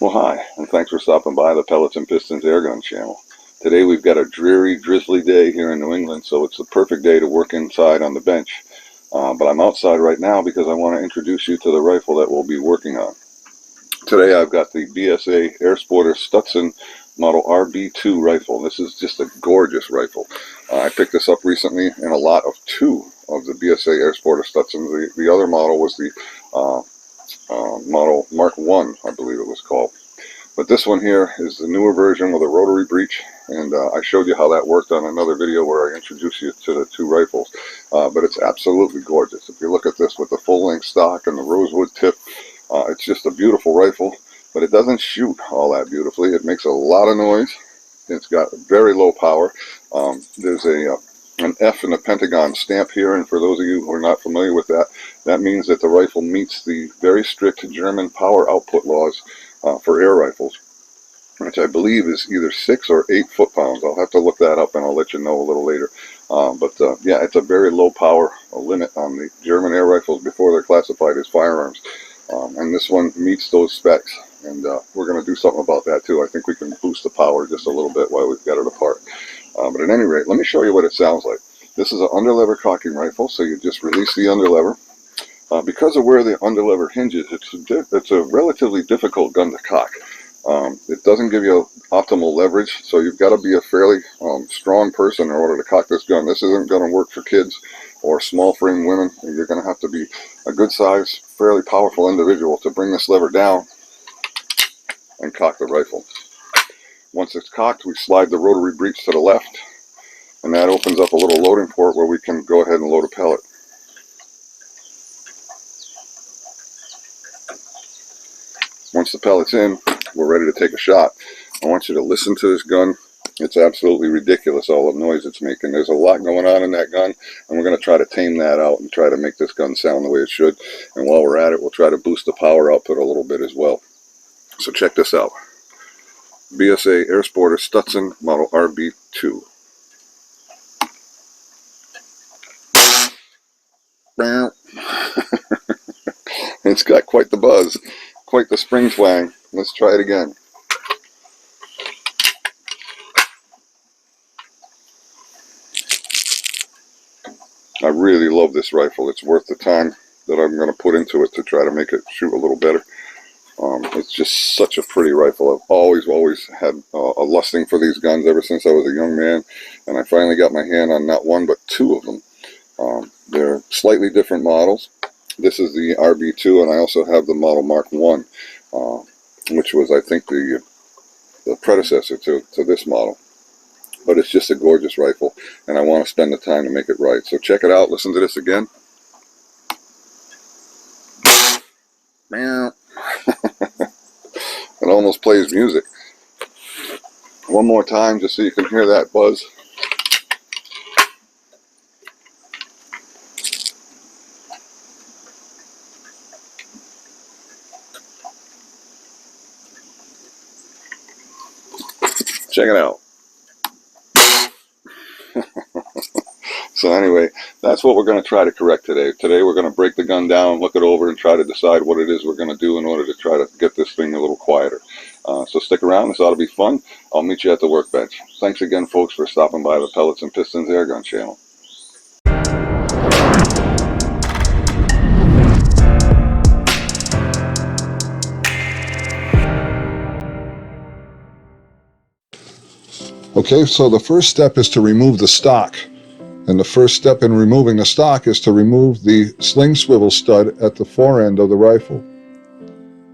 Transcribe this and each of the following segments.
Well, hi, and thanks for stopping by the Pellets and Pistons Airgun channel. Today we've got a dreary, drizzly day here in New England, so it's the perfect day to work inside on the bench. But I'm outside right now because I want to introduce you to the rifle that we'll be working on. Today I've got the BSA Stutzen Model RB2 rifle. This is just a gorgeous rifle. I picked this up recently in a lot of two of the BSA Stutzen. The other model was the model Mark 1, I believe it was called. But this one here is the newer version with a rotary breech, and I showed you how that worked on another video where I introduced you to the two rifles. But it's absolutely gorgeous. If you look at this with the full-length stock and the rosewood tip, it's just a beautiful rifle, but it doesn't shoot all that beautifully. It makes a lot of noise. It's got very low power. There's an F in the Pentagon stamp here, and for those of you who are not familiar with that, that means that the rifle meets the very strict German power output laws for air rifles, which I believe is either 6 or 8 foot-pounds. I'll have to look that up and I'll let you know a little later. Yeah, it's a very low power limit on the German air rifles before they're classified as firearms. And this one meets those specs, and we're going to do something about that too. I think we can boost the power just a little bit while we've got it apart. But at any rate, let me show you what it sounds like. This is an underlever cocking rifle, so you just release the underlever. Because of where the underlever hinges, it's a relatively difficult gun to cock. It doesn't give you optimal leverage, so you've got to be a fairly strong person in order to cock this gun. This isn't going to work for kids or small frame women. You're going to have to be a good size, fairly powerful individual to bring this lever down and cock the rifle. Once it's cocked, we slide the rotary breech to the left, and that opens up a little loading port where we can go ahead and load a pellet. Once the pellet's in, we're ready to take a shot. I want you to listen to this gun. It's absolutely ridiculous, all the noise it's making. There's a lot going on in that gun, and we're going to try to tame that out and try to make this gun sound the way it should. And while we're at it, we'll try to boost the power output a little bit as well. So check this out. BSA Stutzen Model RB2. It's got quite the buzz, quite the spring twang. Let's try it again. I really love this rifle. It's worth the time that I'm going to put into it to try to make it shoot a little better. It's just such a pretty rifle. I've always had a lusting for these guns ever since I was a young man, and I finally got my hand on not one but two of them. They're slightly different models. This is the RB2, and I also have the model Mark 1, which was, I think, the predecessor to this model. But it's just a gorgeous rifle, and I want to spend the time to make it right. So check it out. Listen to this again. It almost plays music. One more time, just so you can hear that buzz. Check it out. So anyway, that's what we're going to try to correct today. Today we're going to break the gun down, look it over, and try to decide what it is we're going to do in order to try to get this thing a little quieter. So stick around. This ought to be fun. I'll meet you at the workbench. Thanks again, folks, for stopping by the Pellets and Pistons Airgun channel. Okay, so the first step is to remove the stock. And the first step in removing the stock is to remove the sling swivel stud at the fore end of the rifle.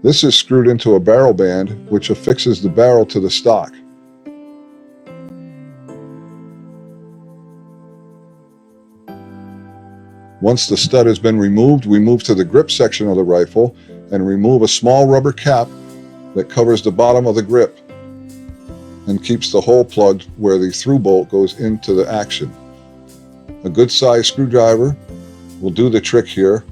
This is screwed into a barrel band, which affixes the barrel to the stock. Once the stud has been removed, we move to the grip section of the rifle and remove a small rubber cap that covers the bottom of the grip and keeps the hole plugged where the through bolt goes into the action. A good size screwdriver will do the trick here.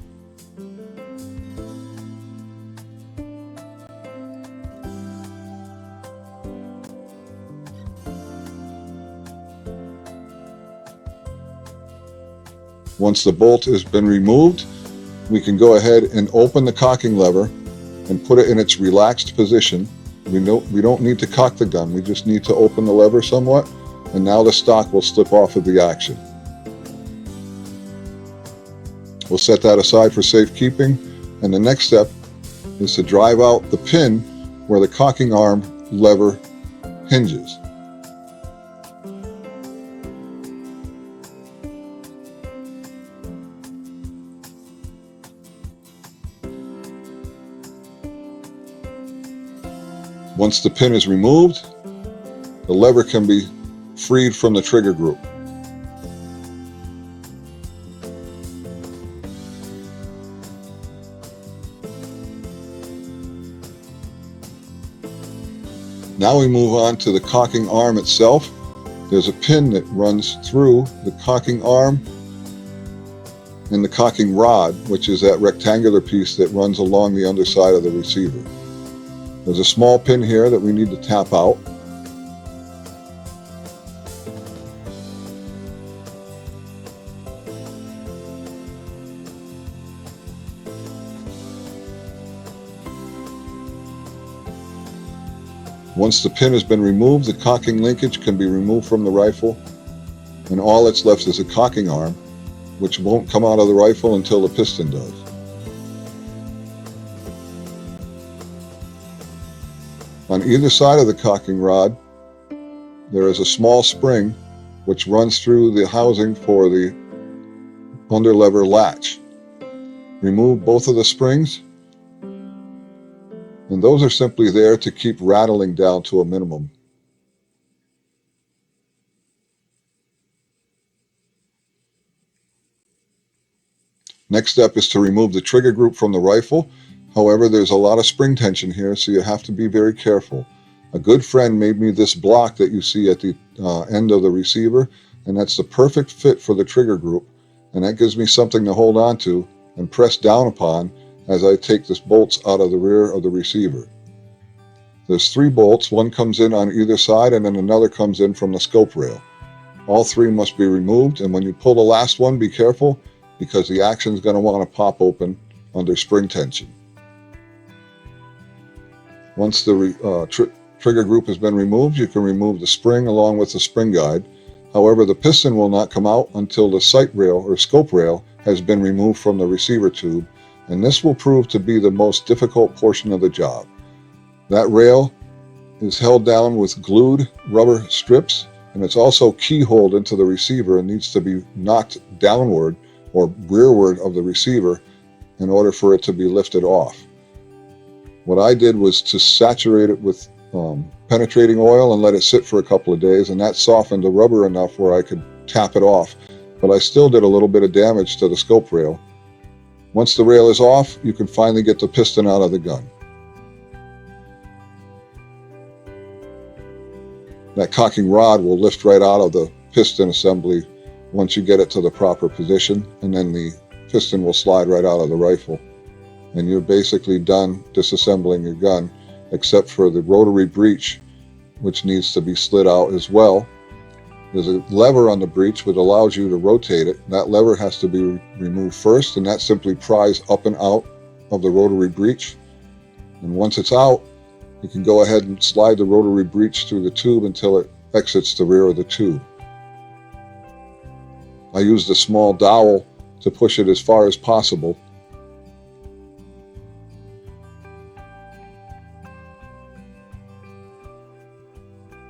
Once the bolt has been removed, we can go ahead and open the cocking lever and put it in its relaxed position We don't need to cock the gun. We just need to open the lever somewhat, and now the stock will slip off of the action. We'll set that aside for safekeeping, and the next step is to drive out the pin where the cocking arm lever hinges. Once the pin is removed, the lever can be freed from the trigger group. Now we move on to the cocking arm itself. There's a pin that runs through the cocking arm and the cocking rod, which is that rectangular piece that runs along the underside of the receiver. There's a small pin here that we need to tap out. Once the pin has been removed, the cocking linkage can be removed from the rifle, and all that's left is a cocking arm, which won't come out of the rifle until the piston does. On either side of the cocking rod, there is a small spring which runs through the housing for the underlever latch. Remove both of the springs, and those are simply there to keep rattling down to a minimum. Next step is to remove the trigger group from the rifle. However, there's a lot of spring tension here, so you have to be very careful. A good friend made me this block that you see at the end of the receiver, and that's the perfect fit for the trigger group, and that gives me something to hold on to and press down upon as I take the bolts out of the rear of the receiver. There's 3 bolts, one comes in on either side and then another comes in from the scope rail. All 3 must be removed, and when you pull the last one, be careful because the action is going to want to pop open under spring tension. Once the trigger group has been removed, you can remove the spring along with the spring guide. However, the piston will not come out until the sight rail or scope rail has been removed from the receiver tube, and this will prove to be the most difficult portion of the job. That rail is held down with glued rubber strips, and it's also keyholed into the receiver and needs to be knocked downward or rearward of the receiver in order for it to be lifted off. What I did was to saturate it with penetrating oil and let it sit for a couple of days, and that softened the rubber enough where I could tap it off, but I still did a little bit of damage to the scope rail. Once the rail is off, you can finally get the piston out of the gun. That cocking rod will lift right out of the piston assembly once you get it to the proper position, and then the piston will slide right out of the rifle. And you're basically done disassembling your gun, except for the rotary breech, which needs to be slid out as well. There's a lever on the breech which allows you to rotate it. That lever has to be removed first, and that simply pries up and out of the rotary breech. And once it's out, you can go ahead and slide the rotary breech through the tube until it exits the rear of the tube. I used a small dowel to push it as far as possible.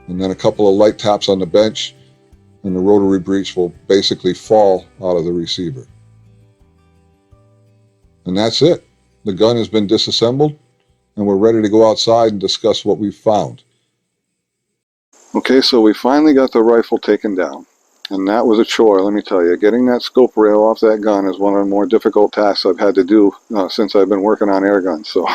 And then a couple of light taps on the bench, and the rotary breech will basically fall out of the receiver. And that's it. The gun has been disassembled, and we're ready to go outside and discuss what we've found. Okay, so we finally got the rifle taken down, and that was a chore, let me tell you. Getting that scope rail off that gun is one of the more difficult tasks I've had to do since I've been working on air guns. So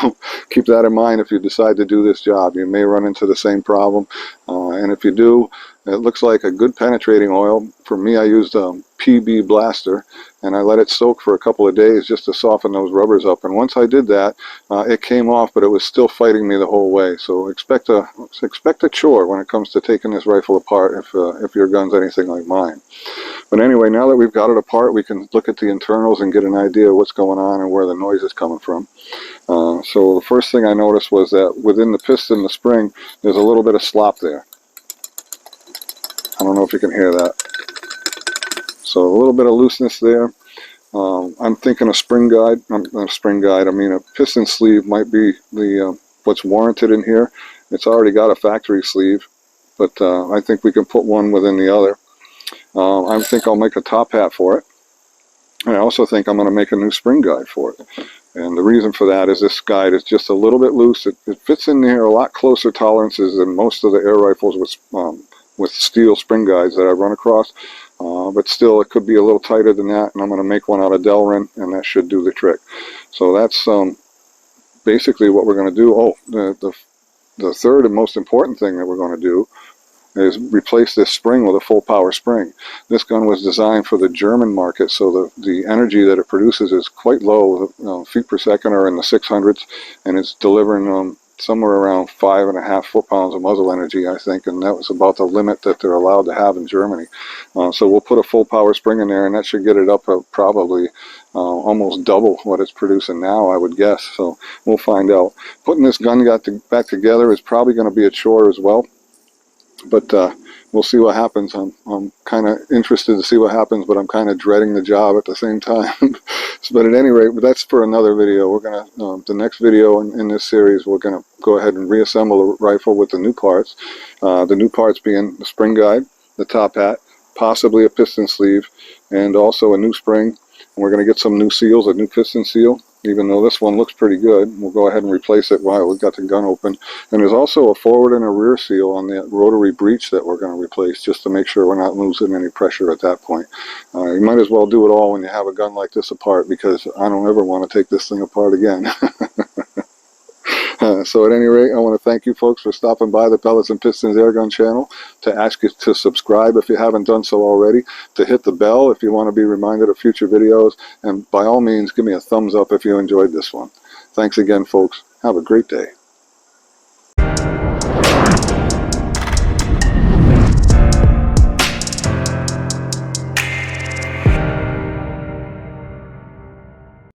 keep that in mind if you decide to do this job. You may run into the same problem, and if you do, It looks like a good penetrating oil. For me, I used PB Blaster, and I let it soak for a couple of days just to soften those rubbers up. And once I did that, it came off, but it was still fighting me the whole way. So expect a chore when it comes to taking this rifle apart if your gun's anything like mine. But anyway, now that we've got it apart, we can look at the internals and get an idea of what's going on and where the noise is coming from. So the first thing I noticed was that within the piston, the spring, there's a little bit of slop there. I don't know if you can hear that. So a little bit of looseness there. I'm thinking a spring guide, not a spring guide, I mean a piston sleeve might be the what's warranted in here. It's already got a factory sleeve, but I think we can put one within the other. I think I'll make a top hat for it. And I also think I'm going to make a new spring guide for it. And the reason for that is this guide is just a little bit loose. It fits in here a lot closer tolerances than most of the air rifles with steel spring guides that I run across. But still, it could be a little tighter than that, and I'm going to make one out of Delrin, and that should do the trick. So that's basically what we're going to do. Oh, the third and most important thing that we're going to do is replace this spring with a full power spring. This gun was designed for the German market, so the energy that it produces is quite low. Feet per second are in the 600s, and it's delivering somewhere around 5.5 foot-pounds of muzzle energy, I think, and that was about the limit that they're allowed to have in Germany. So we'll put a full power spring in there, and that should get it up probably almost double what it's producing now, I would guess. So we'll find out. Putting this gun back together is probably going to be a chore as well. But we'll see what happens. I'm kind of interested to see what happens, but I'm kind of dreading the job at the same time. But at any rate, that's for another video. We're going to, the next video in this series, we're going to go ahead and reassemble the rifle with the new parts. The new parts being the spring guide, the top hat, possibly a piston sleeve, and also a new spring. And we're going to get some new seals, a new piston seal. Even though this one looks pretty good, we'll go ahead and replace it while we've got the gun open. And there's also a forward and a rear seal on the rotary breech that we're going to replace, just to make sure we're not losing any pressure at that point. You might as well do it all when you have a gun like this apart, because I don't ever want to take this thing apart again. So at any rate, I want to thank you folks for stopping by the Pellets and Pistons Airgun channel, to ask you to subscribe if you haven't done so already, to hit the bell if you want to be reminded of future videos, and by all means give me a thumbs up if you enjoyed this one. Thanks again folks. Have a great day.